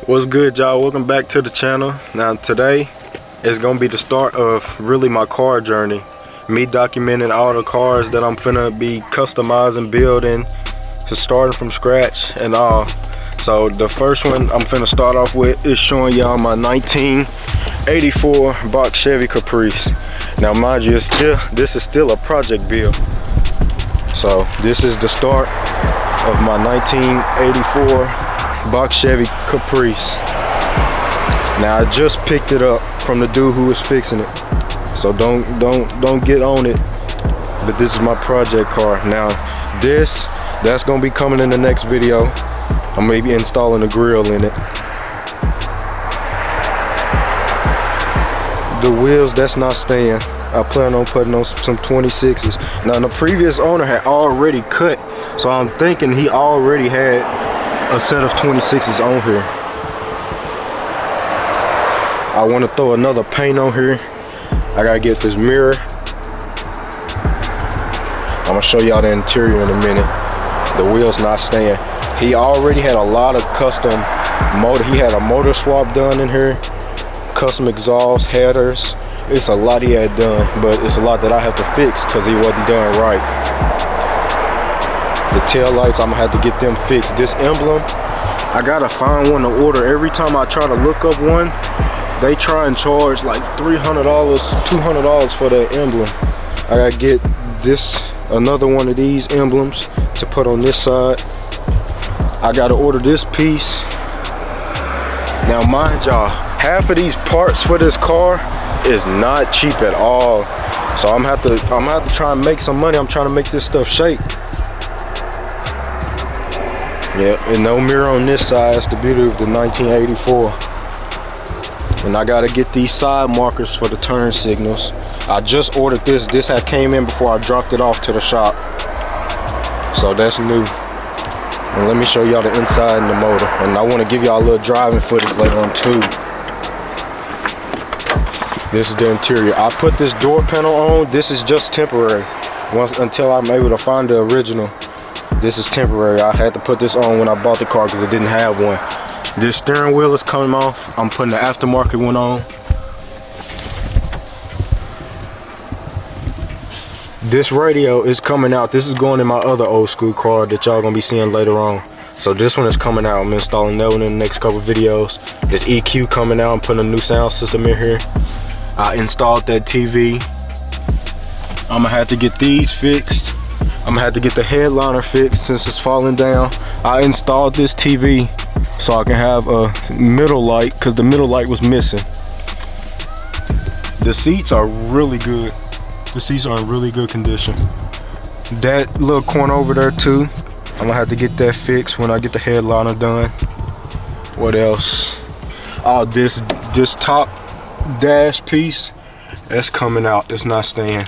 What's good, y'all? Welcome back to the channel. Now today is gonna be the start of really my car journey, me documenting all the cars that I'm finna be customizing, building, to starting from scratch and all. So the first one I'm finna start off with is showing y'all my 1984 box Chevy Caprice. Now mind you, this is still a project build, so this is the start of my 1984 box Chevy Caprice. Now I just picked it up from the dude who was fixing it, so don't get on it, but this is my project car. Now that's gonna be coming in the next video. I'm gonna be installing a grill in it. The wheels, that's not staying. I plan on putting on some 26s. Now the previous owner had already cut, so I'm thinking he already had a set of 26s on here. I want to throw another paint on here. I gotta get this mirror. I'm gonna show y'all the interior in a minute. The wheels not staying. He already had a lot of custom motor. He had a motor swap done in here, custom exhaust, headers. It's a lot he had done, but it's a lot that I have to fix because he wasn't done right. The tail lights, I'm gonna have to get them fixed. This emblem, I gotta find one to order. Every time I try to look up one, they try and charge like $300, $200 for the emblem. I gotta get another one of these emblems to put on this side. I gotta order this piece. Now mind y'all, half of these parts for this car is not cheap at all. So I'm gonna have to try and make some money. I'm trying to make this stuff shake. Yeah, and no mirror on this side. It's the beauty of the 1984. And I gotta get these side markers for the turn signals. I just ordered this. This had came in before I dropped it off to the shop. So that's new. And let me show y'all the inside and the motor. And I want to give y'all a little driving footage later on too. This is the interior. I put this door panel on. This is just temporary. Until I'm able to find the original. This is temporary. I had to put this on when I bought the car because it didn't have one. This steering wheel is coming off. I'm putting the aftermarket one on. This radio is coming out. This is going in my other old school car that y'all gonna be seeing later on. So this one is coming out. I'm installing that one in the next couple videos. This EQ coming out. I'm putting a new sound system in here. I installed that TV. I'm gonna have to get these fixed. I'm gonna have to get the headliner fixed since it's falling down. I installed this TV so I can have a middle light because the middle light was missing. The seats are really good. The seats are in really good condition. That little corner over there too, I'm gonna have to get that fixed when I get the headliner done. What else? Oh, this top dash piece, that's coming out. It's not staying.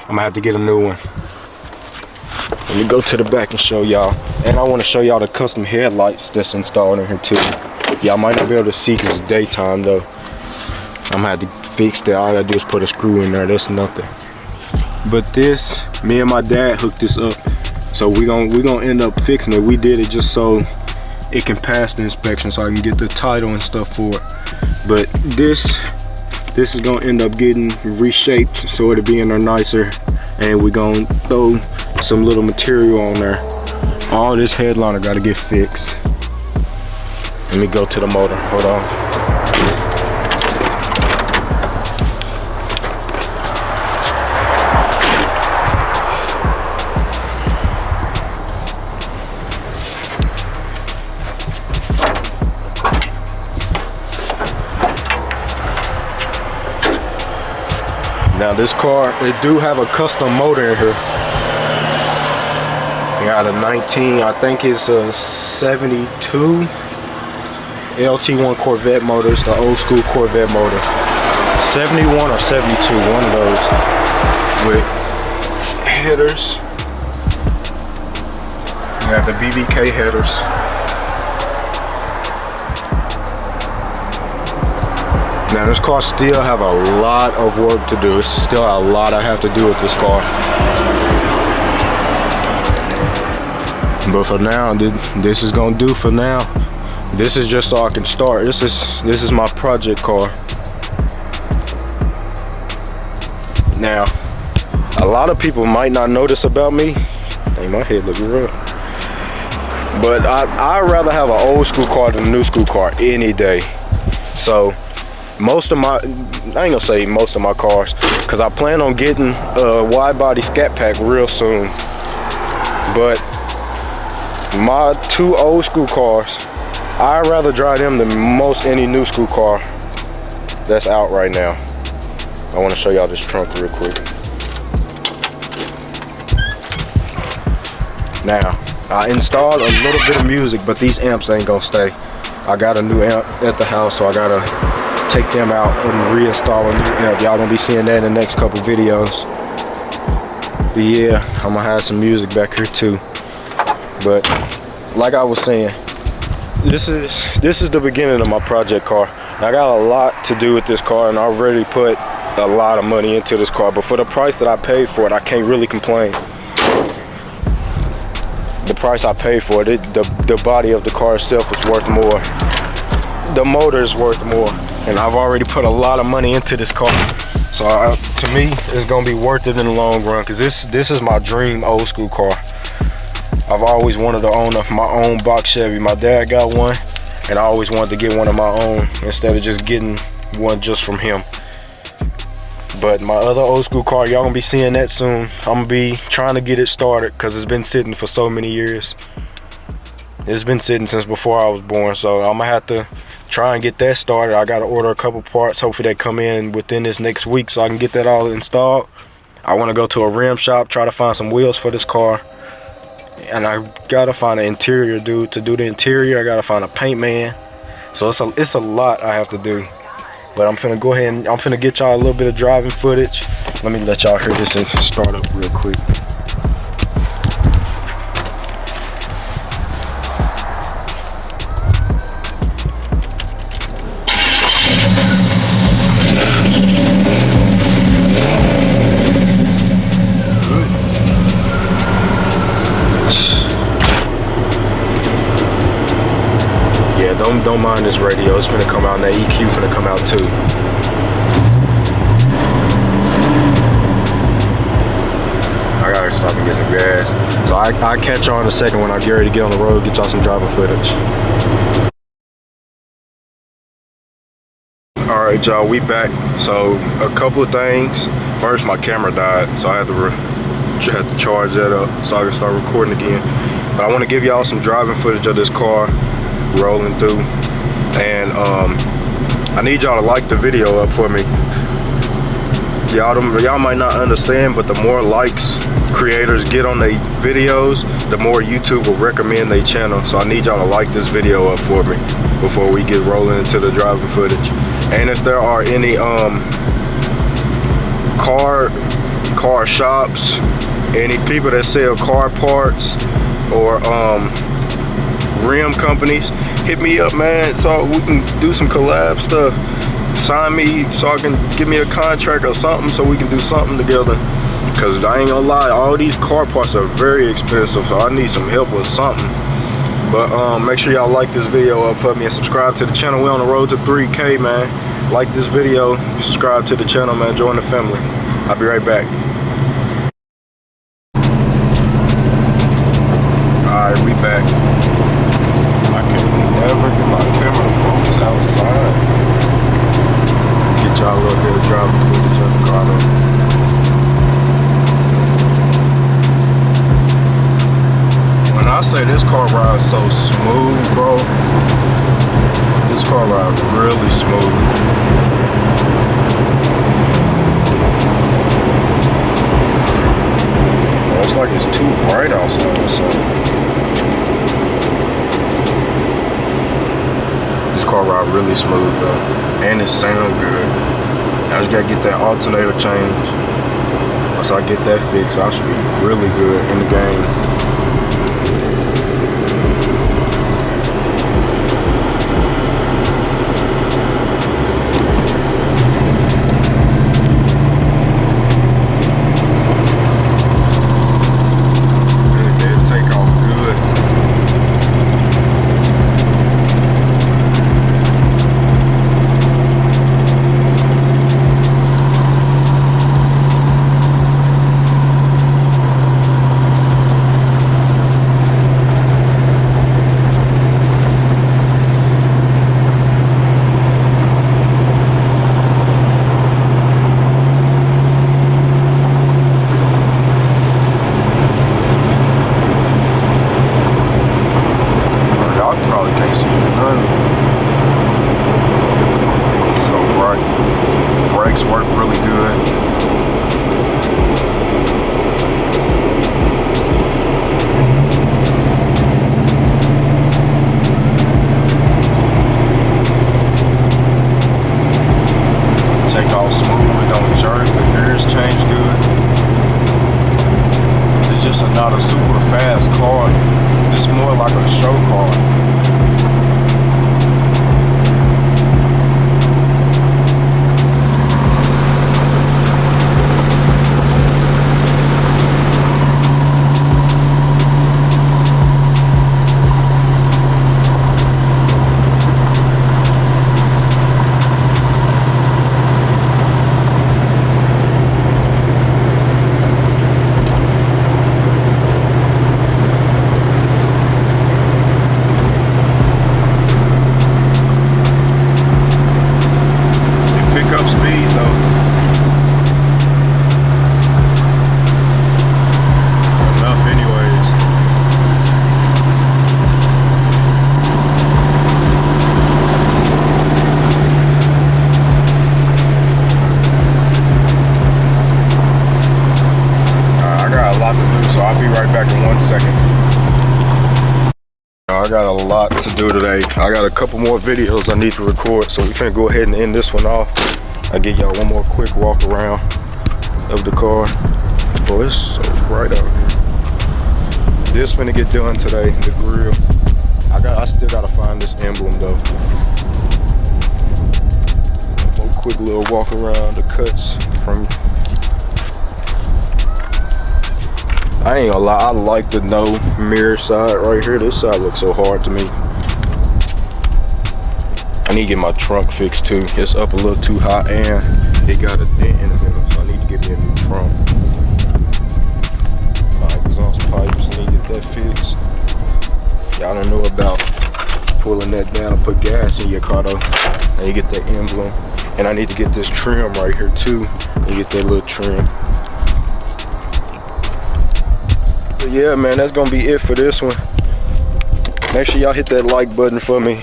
I'm gonna have to get a new one. Let me go to the back and show y'all. And I want to show y'all the custom headlights that's installed in here too. Y'all might not be able to see because it's daytime though. I'm gonna have to fix that. All I gotta do is put a screw in there. That's nothing. But this, me and my dad hooked this up. So we gonna end up fixing it. We did it just so it can pass the inspection, so I can get the title and stuff for it. But this is gonna end up getting reshaped so it'll be in there nicer, and we're gonna throw some little material on there. All this headliner gotta get fixed. Let me go to the motor. Hold on. Now this car, it do have a custom motor in here. We got a 19, I think it's a 72 LT1 Corvette motor. It's the old school Corvette motor. 71 or 72, one of those. With headers. We have the BBK headers. Now this car still have a lot of work to do. It's still a lot I have to do with this car. But for now, this is gonna do for now. This is just so I can start. This is my project car. Now, a lot of people might not notice about me. Dang, my head looking rough. But I'd rather have an old school car than a new school car any day. So most of my, I ain't gonna say most of my cars, because I plan on getting a wide body scat pack real soon. But my 2 old school cars, I'd rather drive them than most any new school car that's out right now. I want to show y'all this trunk real quick. Now, I installed a little bit of music, but these amps ain't gonna stay. I got a new amp at the house, so I gotta take them out and reinstall a new amp. Y'all gonna be seeing that in the next couple videos. But yeah, I'm gonna have some music back here too. But like I was saying, this is the beginning of my project car. I got a lot to do with this car, and I already put a lot of money into this car. But for the price that I paid for it, I can't really complain. The price I paid for it, the body of the car itself is worth more. The motor is worth more, and I've already put a lot of money into this car. So to me, it's gonna be worth it in the long run, because this is my dream old school car. I've always wanted to own my own box Chevy. My dad got one, and I always wanted to get one of my own instead of just getting one just from him. But my other old school car, y'all gonna be seeing that soon. I'm gonna be trying to get it started because it's been sitting for so many years. It's been sitting since before I was born, so I'm gonna have to try and get that started. I gotta order a couple parts. Hopefully they come in within this next week so I can get that all installed. I wanna go to a rim shop, try to find some wheels for this car. And I gotta find an interior dude to do the interior. I gotta find a paint man. So it's a lot I have to do. But I'm finna go ahead and I'm finna get y'all a little bit of driving footage. Let me let y'all hear this and start up real quick. Don't mind this radio, it's finna come out and that EQ finna come out too. I gotta stop and get the gas. So I'll catch y'all in a second when I get ready to get on the road, get y'all some driving footage. Alright y'all, we back. So a couple of things. First, my camera died, so I had to charge that up so I can start recording again. But I want to give y'all some driving footage of this car rolling through, and I need y'all to like the video up for me. Y'all might not understand, but the more likes creators get on their videos, the more YouTube will recommend their channel. So I need y'all to like this video up for me before we get rolling into the driving footage. And if there are any car shops, any people that sell car parts, or rim companies, hit me up, man, so we can do some collab stuff. Sign me so I can give me a contract or something so we can do something together. Because I ain't gonna lie, all these car parts are very expensive, so I need some help with something. But make sure y'all like this video up for me and subscribe to the channel. We're on the road to 3K, man. Like this video, subscribe to the channel, man. Join the family. I'll be right back. Alright, we back. I can never get my camera to focus outside. Get y'all a little bit of driving footage of the car though. When I say this car rides so smooth, bro, this car rides really smooth. Oh, it's like it's too bright outside or something. This car ride really smooth though, and it sound good. I just gotta get that alternator changed. Once I get that fixed, I should be really good in the game. Brakes work really good. Take off smooth, don't jerk, the gears change good. It's just not a super fast car. It's more like a show car. So I'll be right back in 1 second. I got a lot to do today. I got a couple more videos I need to record, so we're finna go ahead and end this one off. I'll give y'all one more quick walk around of the car. Boy, it's so bright out here. This finna get done today, the grill. I still gotta find this emblem though. One quick little walk around the cuts from. I ain't gonna lie, I like the no mirror side right here. This side looks so hard to me. I need to get my trunk fixed too. It's up a little too high and it got a dent in the middle, so I need to get me a new trunk. My exhaust pipes, need to get that fixed. Y'all don't know about pulling that down and put gas in your car though. And you get that emblem. And I need to get this trim right here too. You get that little trim. Yeah, man, that's gonna be it for this one. Make sure y'all hit that like button for me.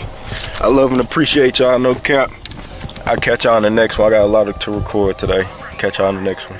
I love and appreciate y'all, no cap. I'll catch y'all on the next one. I got a lot to record today. Catch y'all on the next one.